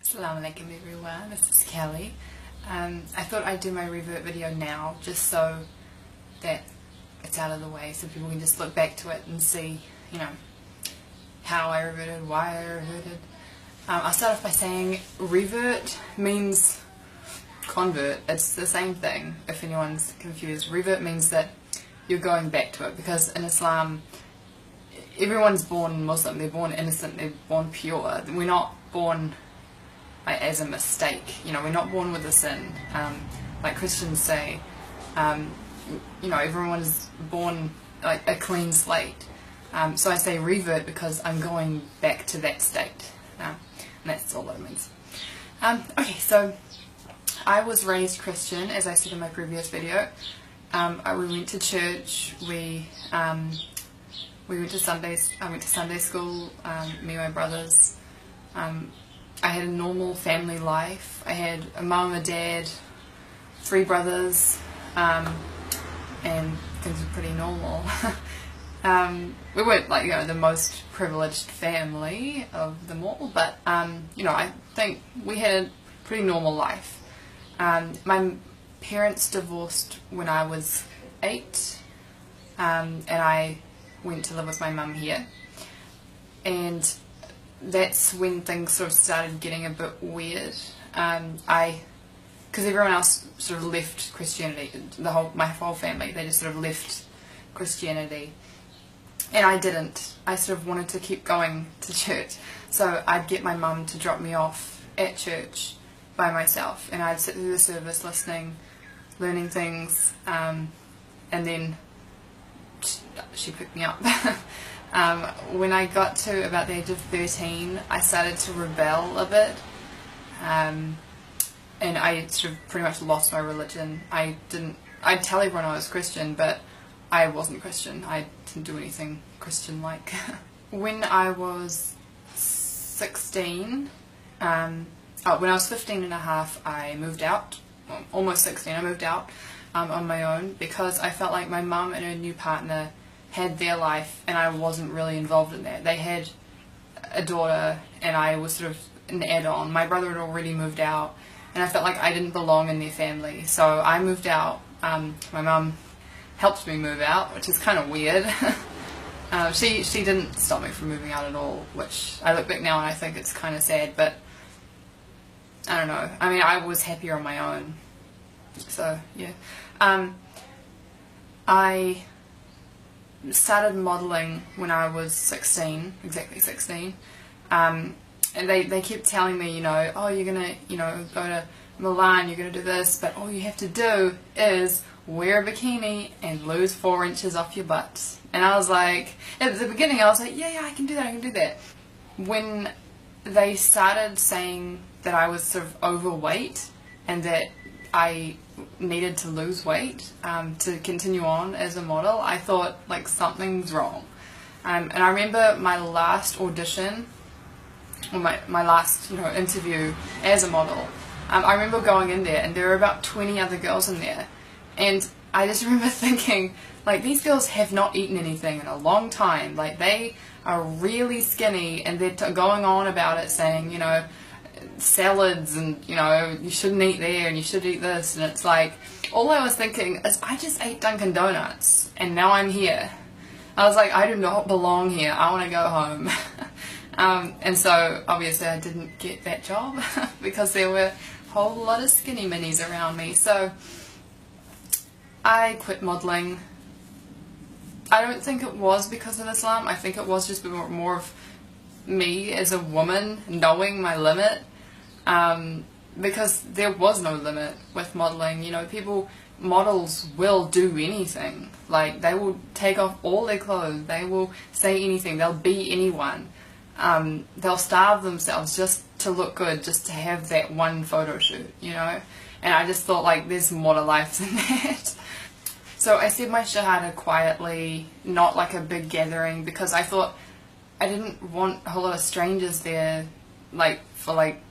Assalamu alaikum everyone, this is Kelly. I thought I'd do my revert video now just so that it's out of the way so people can just look back to it and see, how I reverted, why I reverted. I'll start off by saying revert means convert. It's the same thing if anyone's confused. Revert means that you're going back to it, because in Islam everyone's born Muslim, they're born innocent, they're born pure. We're not born as a mistake, we're not born with a sin, like Christians say. Everyone is born like a clean slate. So I say revert because I'm going back to that state, and that's all that it means. Okay, so I was raised Christian, as I said in my previous video. We went to church, we went to I went to Sunday school, me and my brothers. I had a normal family life. I had a mum, a dad, 3 brothers, and things were pretty normal. We weren't like, the most privileged family of them all, but, I think we had a pretty normal life. My parents divorced when I was 8, and I went to live with my mum here. And that's when things sort of started getting a bit weird. Because everyone else sort of left Christianity, my whole family, they just sort of left Christianity, and I didn't. I sort of wanted to keep going to church, so I'd get my mum to drop me off at church by myself, and I'd sit through the service listening, learning things, and then she picked me up. When I got to about the age of 13, I started to rebel a bit, and I sort of pretty much lost my religion. I'd tell everyone I was Christian, but I wasn't Christian. I didn't do anything Christian-like. When I was 16, when I was 15 and a half, I moved out. Well, almost 16, I moved out on my own, because I felt like my mum and her new partner had their life and I wasn't really involved in that. They had a daughter and I was sort of an add-on. My brother had already moved out and I felt like I didn't belong in their family, so I moved out. My mum helped me move out, which is kind of weird. She didn't stop me from moving out at all, which I look back now and I think it's kind of sad, but I don't know. I mean, I was happier on my own, so yeah. I started modelling when I was 16, exactly 16, and they kept telling me, oh, you're gonna, go to Milan, you're gonna do this, but all you have to do is wear a bikini and lose 4 inches off your butt. And I was like, at the beginning I was like, yeah, I can do that. When they started saying that I was sort of overweight and that I needed to lose weight to continue on as a model, I thought like something's wrong. And I remember my last audition, or my last interview as a model. I remember going in there and there were about 20 other girls in there, and I just remember thinking, like, these girls have not eaten anything in a long time. Like, they are really skinny and they're going on about it, saying, salads and you shouldn't eat there and you should eat this, and it's like, all I was thinking is I just ate Dunkin' Donuts and now I'm here. I was like, I do not belong here, I want to go home. And so obviously I didn't get that job because there were a whole lot of skinny minis around me, so I quit modelling. I don't think it was because of Islam. I think it was just more of me as a woman knowing my limit, because there was no limit with modelling. Models will do anything. Like, they will take off all their clothes, they will say anything, they'll be anyone. They'll starve themselves just to look good, just to have that one photo shoot, and I just thought, like, there's more to life than that. So I said my shahada quietly, not like a big gathering, because I thought I didn't want a whole lot of strangers there, like, for like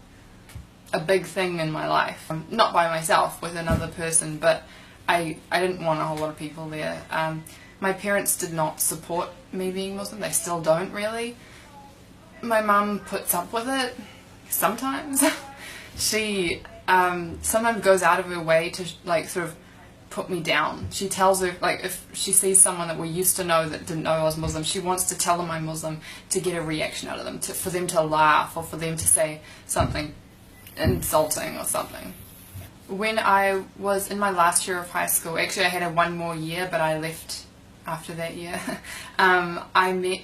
a big thing in my life. Not by myself, with another person, but I didn't want a whole lot of people there. My parents did not support me being Muslim, they still don't really. My mum puts up with it, sometimes. She sometimes goes out of her way to like sort of put me down. She tells her, like, if she sees someone that we used to know that didn't know I was Muslim, she wants to tell them I'm Muslim to get a reaction out of them, for them to laugh or for them to say something insulting or something. When I was in my last year of high school, actually I had one more year, but I left after that year, I met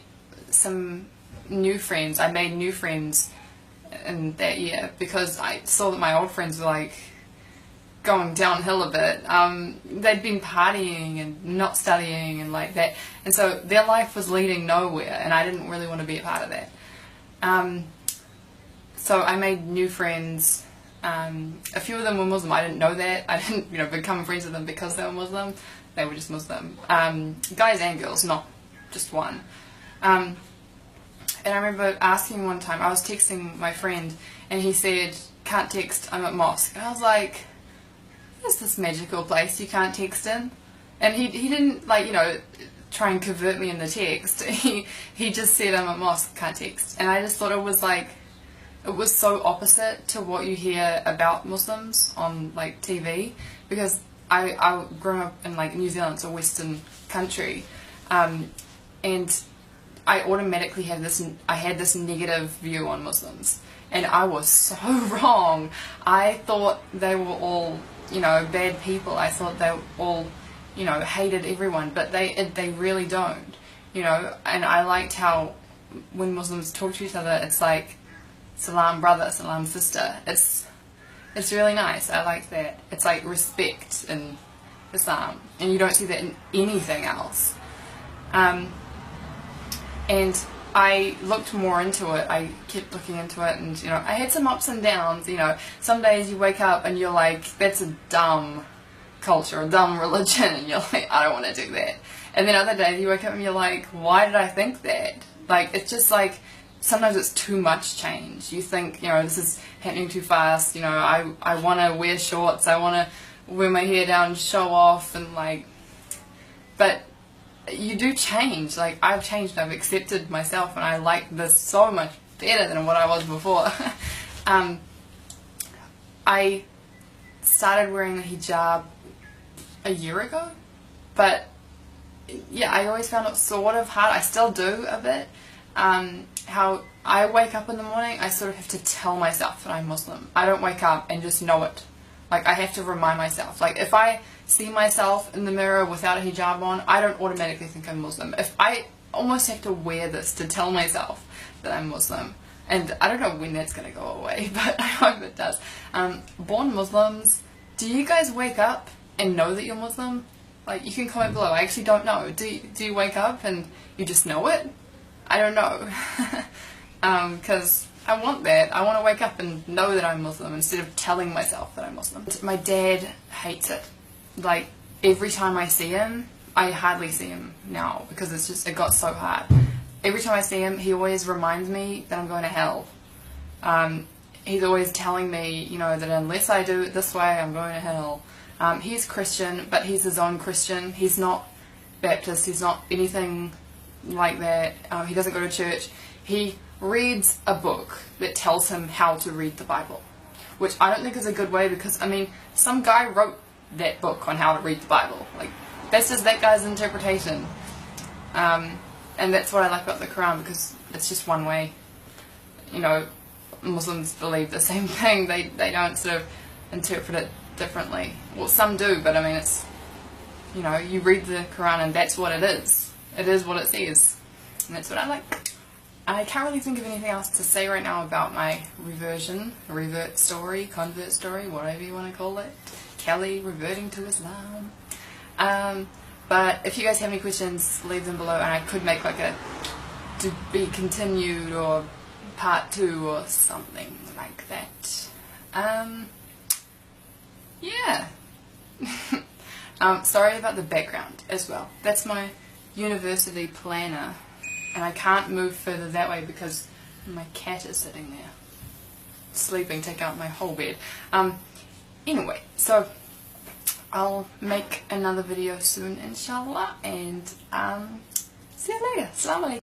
some new friends. I made new friends in that year because I saw that my old friends were like going downhill a bit. They'd been partying and not studying and like that, and so their life was leading nowhere, and I didn't really want to be a part of that. So I made new friends. A few of them were Muslim. I didn't know that. I didn't, become friends with them because they were Muslim. They were just Muslim. Guys and girls, not just one. And I remember asking one time, I was texting my friend, and he said, "Can't text, I'm at mosque." And I was like, "Where's this magical place you can't text in?" And he didn't, try and convert me in the text. He just said, "I'm at mosque, can't text." And I just thought it was like, it was so opposite to what you hear about Muslims on like TV, because I grew up in like New Zealand, it's a Western country, and I automatically had this negative view on Muslims, and I was so wrong. I thought they were all bad people. I thought they all hated everyone, but they really don't, and I liked how when Muslims talk to each other, it's like salam brother, salam sister. It's really nice. I like that. It's like respect in Islam, and you don't see that in anything else. And I looked more into it. I kept looking into it, and I had some ups and downs. Some days you wake up and you're like, that's a dumb culture, a dumb religion, and you're like, I don't want to do that. And then other days you wake up and you're like, why did I think that? Like, it's just like, sometimes it's too much change. You think, this is happening too fast. I want to wear shorts. I want to wear my hair down, show off, and but you do change. Like, I've changed. I've accepted myself, and I like this so much better than what I was before. I started wearing the hijab a year ago, but yeah, I always found it sort of hard. I still do a bit. How I wake up in the morning, I sort of have to tell myself that I'm Muslim. I don't wake up and just know it. Like, I have to remind myself. Like, if I see myself in the mirror without a hijab on, I don't automatically think I'm Muslim. If I almost have to wear this to tell myself that I'm Muslim. And I don't know when that's going to go away, but I hope it does. Born Muslims, do you guys wake up and know that you're Muslim? Like, you can comment below. I actually don't know. Do you wake up and you just know it? I don't know, because I want that. I want to wake up and know that I'm Muslim instead of telling myself that I'm Muslim. My dad hates it. Like, every time I see him, I hardly see him now because it got so hard. Every time I see him, he always reminds me that I'm going to hell. He's always telling me, that unless I do it this way, I'm going to hell. He's Christian, but he's his own Christian. He's not Baptist. He's not anything like that. He doesn't go to church. He reads a book that tells him how to read the Bible, which I don't think is a good way, because some guy wrote that book on how to read the Bible. Like, that's just that guy's interpretation, and that's what I like about the Quran, because it's just one way. Muslims believe the same thing. They don't sort of interpret it differently. Well, some do, but it's you read the Quran and that's what it is. It is what it says, and that's what I like. I can't really think of anything else to say right now about my revert story, convert story, whatever you want to call it. Kelly reverting to Islam. But if you guys have any questions, leave them below, and I could make like a to be continued or part 2 or something like that. Yeah. Sorry about the background as well. That's my university planner, and I can't move further that way because my cat is sitting there sleeping, taking out my whole bed. Anyway, so I'll make another video soon, inshallah, and see you later. Assalamu alaikum.